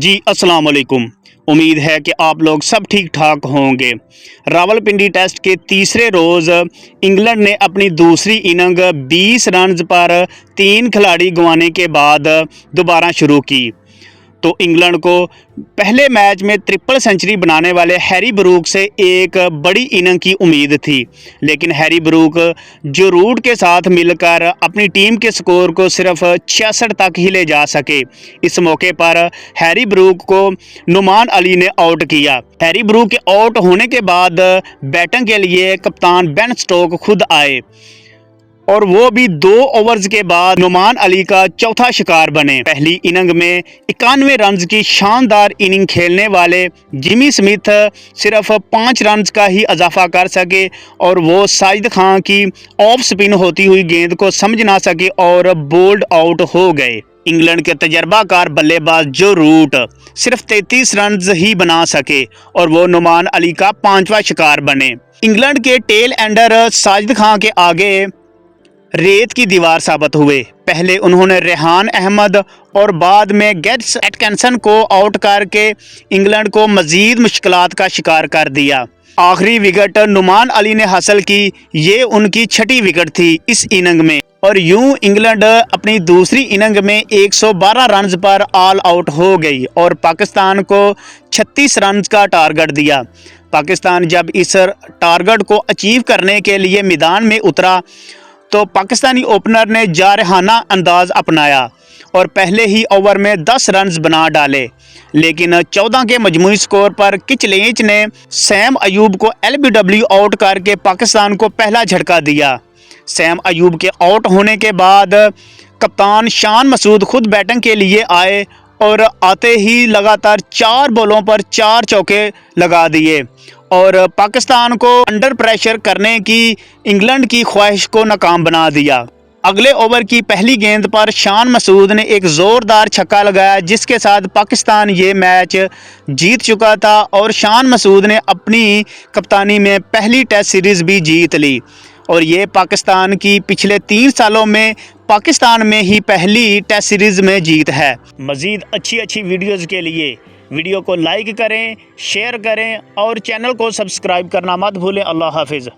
जी अस्सलाम वालेकुम। उम्मीद है कि आप लोग सब ठीक ठाक होंगे। रावलपिंडी टेस्ट के तीसरे रोज़ इंग्लैंड ने अपनी दूसरी इनिंग 20 रन्स पर 3 खिलाड़ी गंवाने के बाद दोबारा शुरू की। तो इंग्लैंड को पहले मैच में ट्रिपल सेंचुरी बनाने वाले हैरी ब्रूक से एक बड़ी इनिंग की उम्मीद थी, लेकिन हैरी ब्रूक जो रूट के साथ मिलकर अपनी टीम के स्कोर को सिर्फ 66 तक ही ले जा सके। इस मौके पर हैरी ब्रूक को नुमान अली ने आउट किया। हैरी ब्रूक के आउट होने के बाद बैटिंग के लिए कप्तान बेन स्टोक्स खुद आए और वो भी 2 ओवर्स के बाद नुमान अली का चौथा शिकार बने। पहली इनिंग में 91 रन्स की शानदार इनिंग खेलने वाले जिमी स्मिथ सिर्फ 5 रन्स का ही इजाफा कर सके और वो साजिद खान की ऑफ स्पिन होती हुई गेंद को समझ ना सके और बोल्ड आउट हो गए। इंग्लैंड के तजर्बाकार बल्लेबाज जो रूट सिर्फ 33 रन्स ही बना सके और वो नुमान अली का 5वां शिकार बने। इंग्लैंड के टेल एंडर साजिद खान के आगे रेत की दीवार साबित हुए। पहले उन्होंने रेहान अहमद और बाद में गेट्स एटकिंसन को आउट करके इंग्लैंड को मजीद मुश्किलात का शिकार कर दिया। आखिरी विकेट नुमान अली ने हासिल की। ये उनकी 6ठी विकेट थी इस इनिंग में और यूं इंग्लैंड अपनी दूसरी इनिंग में 112 रन्स पर ऑल आउट हो गई और पाकिस्तान को 36 रन्स का टारगेट दिया। पाकिस्तान जब इस टारगेट को अचीव करने के लिए मैदान में उतरा तो पाकिस्तानी ओपनर ने जारहाना अंदाज अपनाया और पहले ही ओवर में 10 रन्स बना डाले, लेकिन 14 के मजमूई स्कोर पर किचलेंच ने सैम अयूब को एलबीडब्ल्यू आउट करके पाकिस्तान को पहला झटका दिया। सैम अयूब के आउट होने के बाद कप्तान शान मसूद खुद बैटिंग के लिए आए और आते ही लगातार 4 बॉलों पर 4 चौके लगा दिए और पाकिस्तान को अंडर प्रेशर करने की इंग्लैंड की ख्वाहिश को नाकाम बना दिया। अगले ओवर की पहली गेंद पर शान मसूद ने एक ज़ोरदार छक्का लगाया जिसके साथ पाकिस्तान ये मैच जीत चुका था और शान मसूद ने अपनी कप्तानी में पहली टेस्ट सीरीज़ भी जीत ली और ये पाकिस्तान की पिछले 3 सालों में पाकिस्तान में ही पहली टेस्ट सीरीज़ में जीत है। मज़ीद अच्छी वीडियोज़ के लिए वीडियो को लाइक करें, शेयर करें और चैनल को सब्सक्राइब करना मत भूलें। अल्लाह हाफिज़।